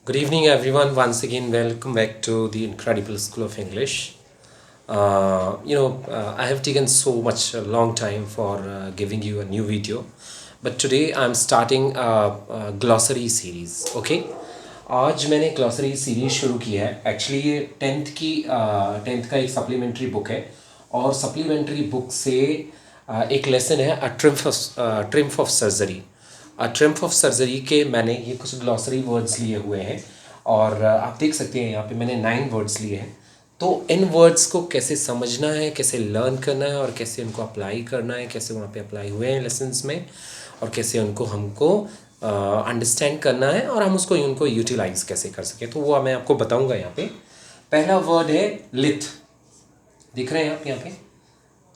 Good evening, everyone. Once again, welcome back to the Incredible School of English. I have taken so much a long time for giving you a new video, but today I'm starting a glossary series. Okay, आज मैंने glossary series शुरू की है. Actually ये tenth का एक supplementary book है और सप्लीमेंट्री बुक से एक लेसन है triumph of surgery. Triumph of surgery के मैंने ये कुछ ग्लॉसरी वर्ड्स लिए हुए हैं और आप देख सकते हैं यहाँ पे मैंने 9 वर्ड्स लिए हैं. तो इन वर्ड्स को कैसे समझना है, कैसे लर्न करना है और कैसे उनको अप्लाई करना है, कैसे वहाँ पे अप्लाई हुए हैं लेसन्स में और कैसे उनको हमको अंडरस्टैंड करना है और हम उनको यूटिलाइज कैसे कर सकें, तो वो मैं आपको बताऊंगा. यहाँ पे पहला वर्ड है लिथ. दिख रहे हैं आप यहाँ पे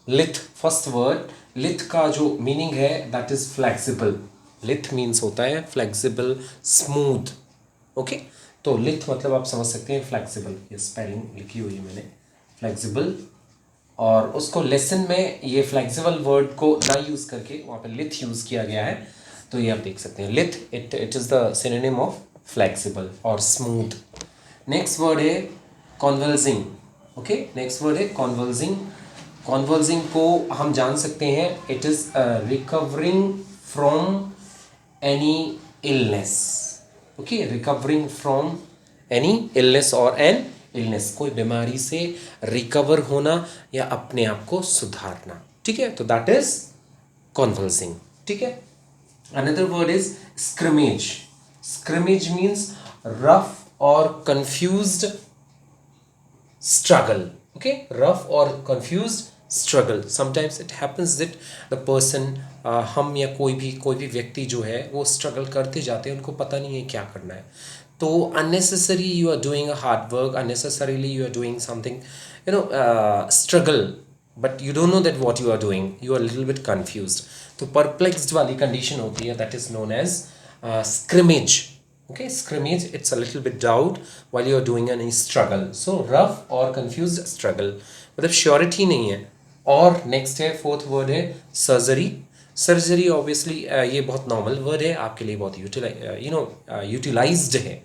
लिथ. फर्स्ट वर्ड लिथ का जो मीनिंग है दैट इज फ्लेक्सिबल. लिथ मीन्स होता है फ्लेक्सिबल, स्मूथ. ओके, तो लिथ मतलब आप समझ सकते हैं फ्लेक्सिबल. ये स्पेलिंग लिखी हुई है मैंने, फ्लेक्सिबल. और उसको लेसन में ये फ्लेक्सिबल वर्ड को ना यूज़ करके वहाँ पे लिथ यूज़ किया गया है. तो ये आप देख सकते हैं lithe. It is the synonym of flexible और स्मूथ. नेक्स्ट वर्ड है कॉन्वल्सिंग. ओके, नेक्स्ट वर्ड है कॉन्वल्सिंग. कॉन्वल्सिंग को हम जान सकते हैं it is recovering from any illness. Okay, recovering from any illness और एन इलनेस, कोई बीमारी से रिकवर होना या अपने आप को सुधारना. ठीक है, तो दैट इज कॉन्वल्सिंग. ठीक है. Another word is scrimmage. Scrimmage means rough और confused struggle. Okay, rough or confused struggle. Sometimes it happens that the person हम या कोई भी व्यक्ति जो है वो स्ट्रगल करते जाते हैं, उनको पता नहीं है क्या करना है. तो unnecessary you are doing a hard work, unnecessarily you are doing something, struggle, but you don't know that what you are doing, you are a little bit confused. तो perplexed वाली condition होती है, that is known as scrimmage. Okay, scrimmage, it's a little bit doubt while you are doing any struggle. So rough or confused struggle, मतलब surety नहीं है. और next है fourth word है सर्जरी. सर्जरी ऑब्वियसली ये बहुत नॉर्मल वर्ड है आपके लिए, बहुत यूटिलाइज्ड है.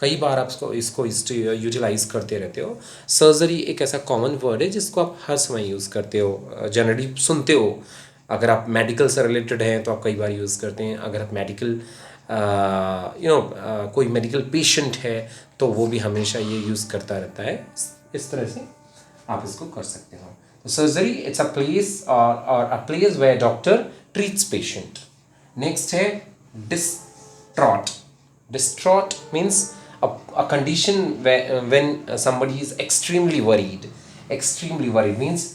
कई बार आप इसको यूटिलाइज करते रहते हो. सर्जरी एक ऐसा कॉमन वर्ड है जिसको आप हर समय यूज़ करते हो, जनरली सुनते हो. अगर आप मेडिकल से रिलेटेड हैं तो आप कई बार यूज़ करते हैं. अगर आप मेडिकल कोई मेडिकल पेशेंट है तो वो भी हमेशा ये यूज़ करता रहता है. इस तरह से आप इसको कर सकते हो. तो सर्जरी इट्स अ प्लेस और a place where doctor treats patient. Next है distraught. Distraught means a condition when somebody is extremely worried. Extremely worried means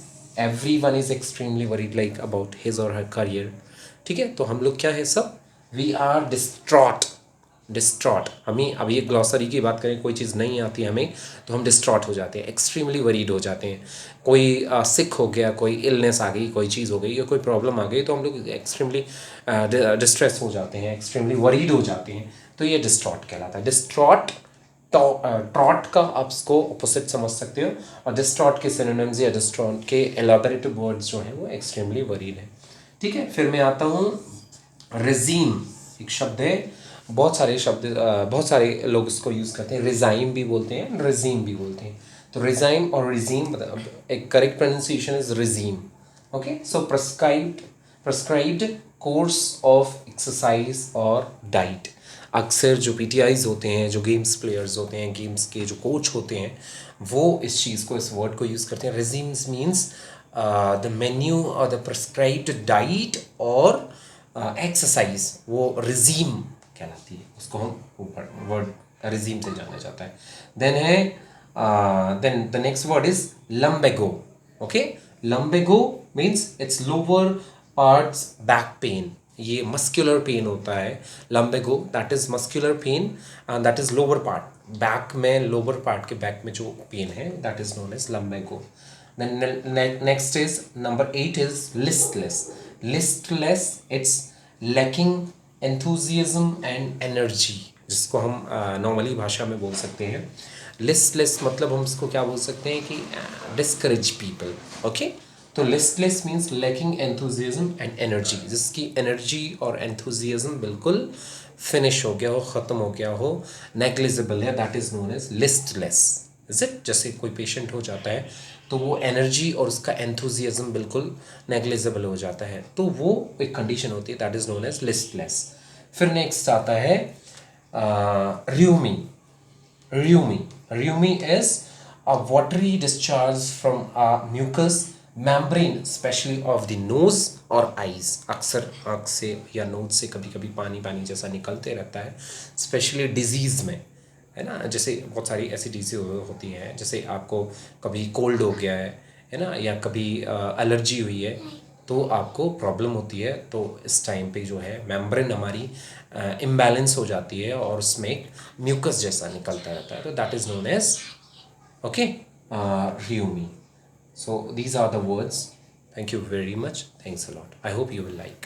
everyone is extremely worried like about his or her career. ठीक है, तो हम लोग क्या है सब, वी आर डिस्ट्रॉट. डिस्ट्रॉट, हमें अब ये ग्लॉसरी की बात करें, कोई चीज़ नहीं आती हमें तो हम डिस्ट्रॉट हो जाते हैं, एक्सट्रीमली वरीड हो जाते हैं. कोई सिक हो गया, कोई इलनेस आ गई, कोई चीज़ हो गई या कोई प्रॉब्लम आ गई तो हम लोग एक्सट्रीमली डिस्ट्रेस हो जाते हैं, एक्सट्रीमली वरीड हो जाते हैं. तो ये डिस्ट्रॉट कहलाता है. डिस्ट्रॉट ट्रॉट का आप इसको ऑपोजिट समझ सकते हो. और डिस्ट्रॉट के सिनोनिम्स या डिस्ट्रॉट के एलैबोरेटिव वर्ड्स जो हैं वो एक्सट्रीमली वरीड है. ठीक है, फिर मैं आता हूँ रिजीम. एक शब्द है, बहुत सारे लोग इसको यूज़ करते हैं. रिज़ाइम भी बोलते हैं, रिजीम भी बोलते हैं. तो रिज़ाइम और रिजीम, एक correct pronunciation is regime. Okay, so prescribed course of exercise और डाइट. अक्सर जो पीटीआईज होते हैं, जो गेम्स प्लेयर्स होते हैं, गेम्स के जो कोच होते हैं, वो इस चीज़ को, इस वर्ड को यूज़ करते हैं. रिजीम्स मीन्स द मेन्यू और द प्रेस्क्राइब्ड डाइट और एक्सरसाइज, वो रिजीम कहलाती है. उसको हम ऊपर वर्ड रिजीम से जाना जाता है. Then the next word is lumbago. Okay, lumbago means it's lower parts back pain. ये मस्कुलर पेन होता है. Lumbago that is muscular pain and that is lower part back में, लोअर पार्ट के back में जो पेन है that is known as lumbago. Then next is number 8 is listless. Listless, it's lacking enthusiasm and energy, जिसको हम normally भाषा में बोल सकते हैं. लिस्टलेस मतलब हम इसको क्या बोल सकते हैं कि डिस्करेज पीपल. ओके, तो listless means lacking enthusiasm and energy, जिसकी एनर्जी और एंथुजियाज्म बिल्कुल फिनिश हो गया हो, ख़त्म हो गया हो, नेग्लिजिबल है, that is known as listless. Is it? जैसे कोई पेशेंट हो जाता है तो वो एनर्जी और उसका एंथुजियाज्म बिल्कुल नेग्लिजिबल हो जाता है, तो वो एक कंडीशन होती है, that is known as listless. फिर नेक्स्ट आता है र्यूमी। Rheumi. Rheumi is a watery discharge from a mucous membrane, especially of the nose और eyes. अक्सर आँख से या नोज से कभी कभी पानी पानी जैसा निकलते रहता है, स्पेशली डिजीज़ में, है ना। जैसे बहुत सारी ऐसी डिजीज होती हैं, जैसे आपको कभी कोल्ड हो गया है ना, या कभी एलर्जी हुई है, तो आपको प्रॉब्लम होती है, तो इस टाइम पे जो है मेम्ब्रेन हमारी इम्बैलेंस हो जाती है और उसमें एक म्यूकस जैसा निकलता रहता है, तो that is known as okay र्यूमी। So these are the words. Thank you very much, thanks a lot, I hope you will like.